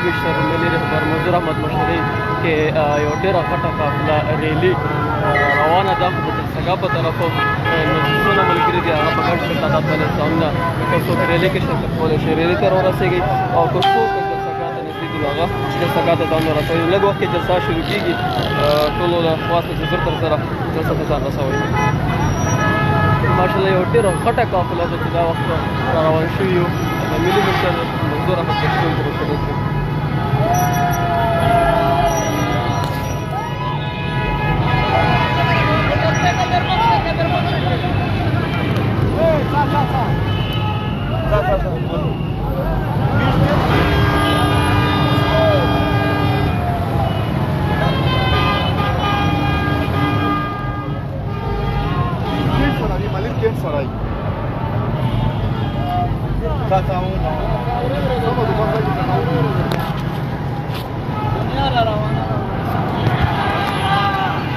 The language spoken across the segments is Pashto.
مشر ملي رهبر منظور احمد مشري کې یو ډېره غټه قافله ریلي روانه ده د جلسګاه په طرف څونه ملګري دي هغه په ګډ شکل تعداد باندې ځانونه که څوک ریلي کې شرکت کولی شي ریلي ته راورسېږي او که څوک جلسګاه ته نږدې دي نو هغه جلسګاه ته ځان ورسوي. لږ وخت کې جلسه شروع کېږي ټولو له خواست چې زر تر زره جلسه ته ځان رسوي. ماشاءالله یو ډېره غټه قافله ده چې دا وخت را روان شوي یو د ملي مشر منظور احمد مشري په رسېدو کې.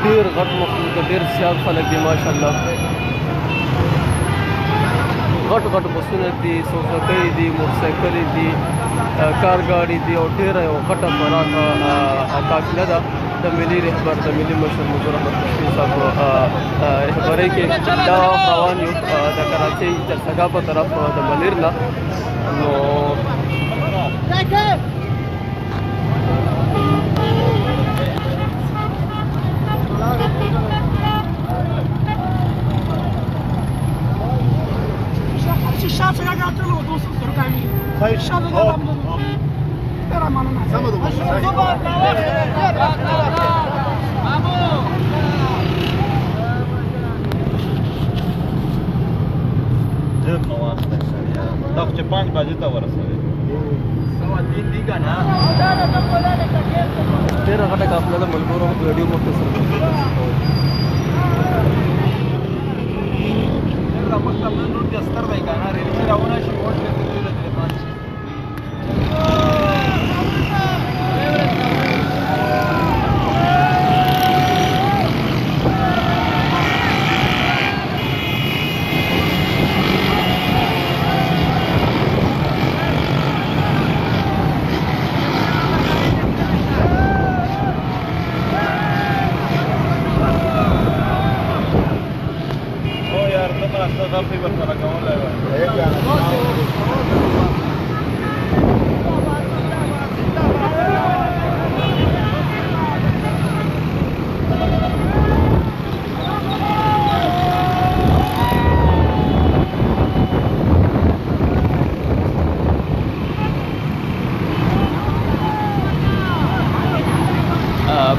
ډېر غټ مخلوق ده، ډېر زیات خلک دي ماشاءالله. غټ غټ بسونه دي، سوزکۍ دي، موټرسایکلې دي، کار ګاډي دي او ډېره یو غټه پراخه قافله ده د ملي رهبر د ملي مشر منظور احمد مشري صاحب رهبرۍ کې دا روان یو د کراچۍ جلسګاه په طرف د ملیر نه. نو چې 5 بجې ته ورسوي. ډېره غټه قافله ده، ملګرو ویډیو مختصر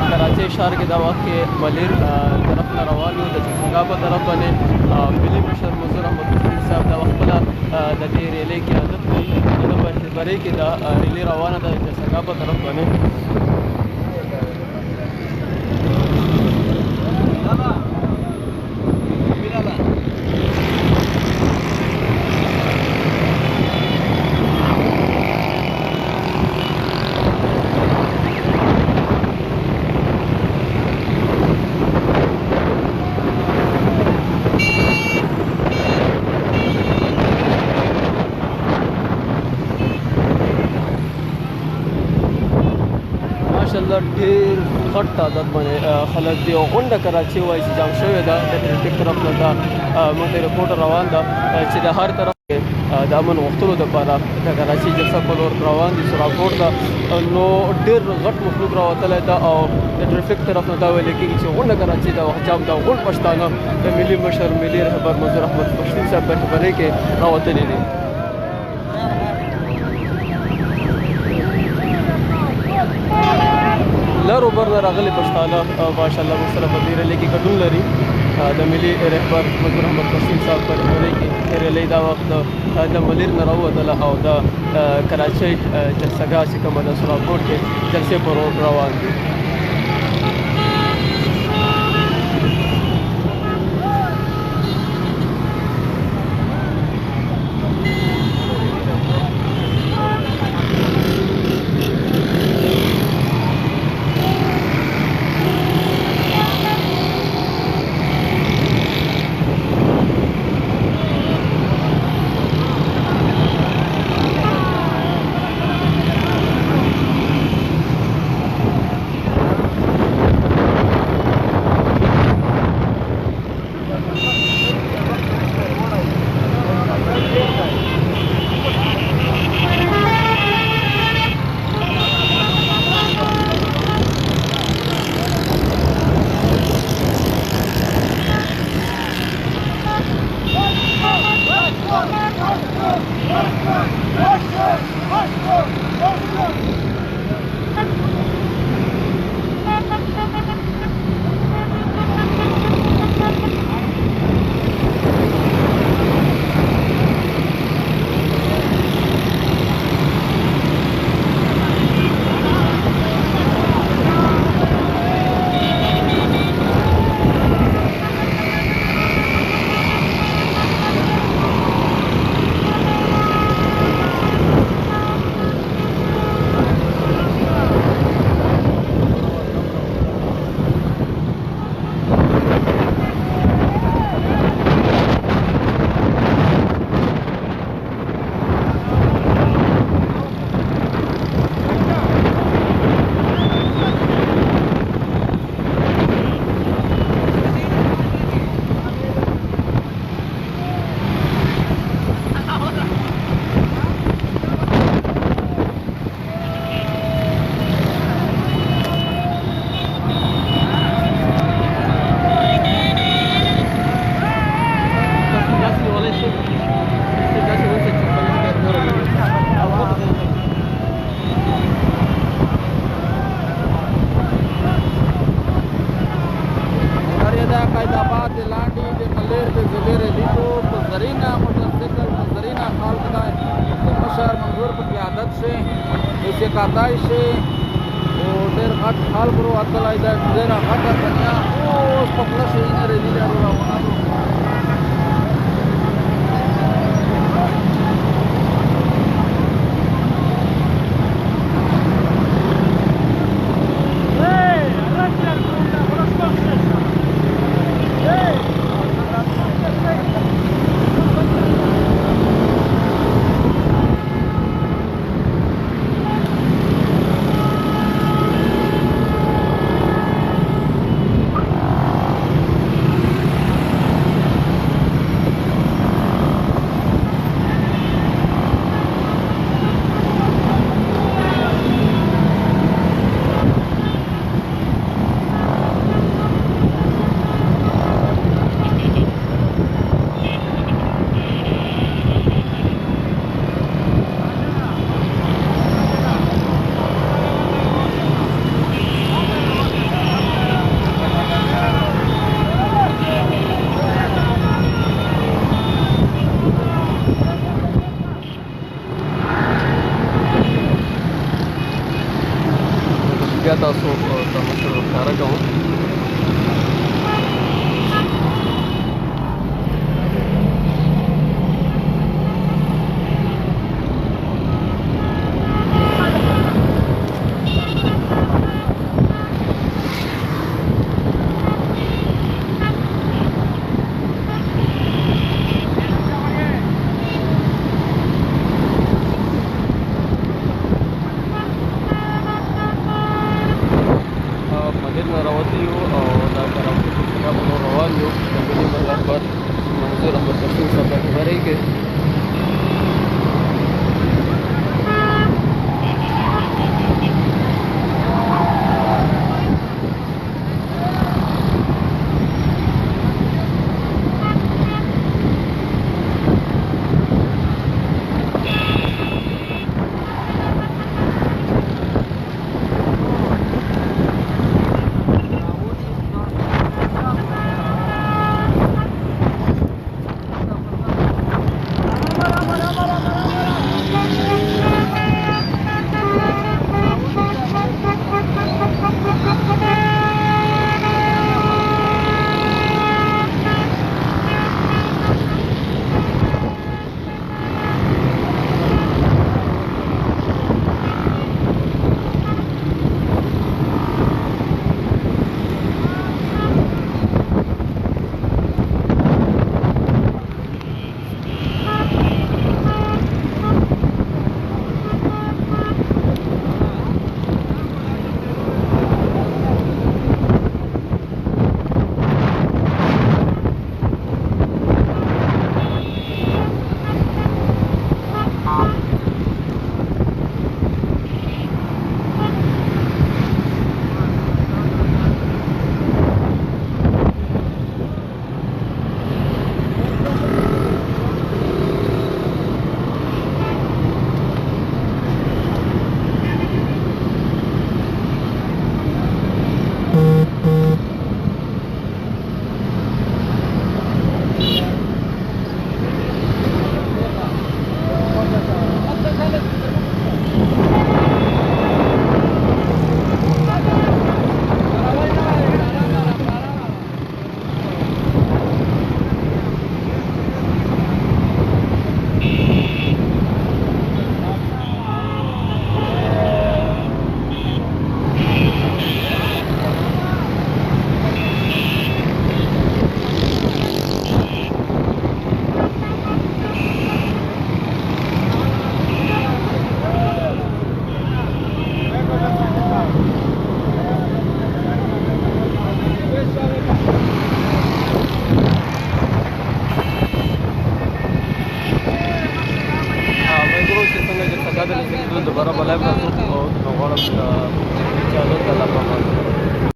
کراچۍ ښار کې دا وخت کې ملیر طرف نه روان یو د جلسګاه په طرف باندې ملي مشر منظور احمد مشري صاحب دا وخت خپله د دې ریلۍ قیادت کوي. د رهبرۍ کې دا ریلۍ روانه ده د جلسګاه په طرف باندې. ماشاءالله ډېر غټ تعداد باندې خلک دي او غونډه کراچۍ وایي چې جام شوې ده. د ټرافیک طرف نه دا موږ ته رپورټ روان ده چې د هر طرف د امن غوښتلو دپاره د کراچۍ جلسه په لور روان دي سراکوټ ته. نو ډېر غټ مخلوق راوتلی ده او د ټرافیک طرف نه دا ویل کېږي چې غونډه کراچۍ د وخت جام ده. غونډ پښتانه د ملي مشر ملي رهبر منظور احمد مشري صاحب په رهبرۍ کې راوتلي دي. لرو بر نه راغلي پښتانه ماشاءالله موږ سره په دې ریلۍ کې ګډون لري. د ملي رهبر منظور احمد مشري صاحب په رهبرۍ کې ریلۍ دا وخت د ملیر نه راووتله او د کراچۍ جلسګاه چې کومه ده سراکوټ کې جلسې پر روان دي. دا قایدآباد د لاندې د ملیر د زبیر لیدو په زرینه موټرسایکل په زرینه خلق دی د مشر منظور په قیادت شي ایسې کاتای شي او ډېر غټ خلق رو اتلی دی ډېره غټه دنیا اوس په خوله شي نه ریلي دی روانه دو بیا تاسو ته مشر ښکاره کوم راوتی یو او دا ترافیکي خلاف روان یو د ملي ملت پر منظور احمد پښتون صاحب خبرې کې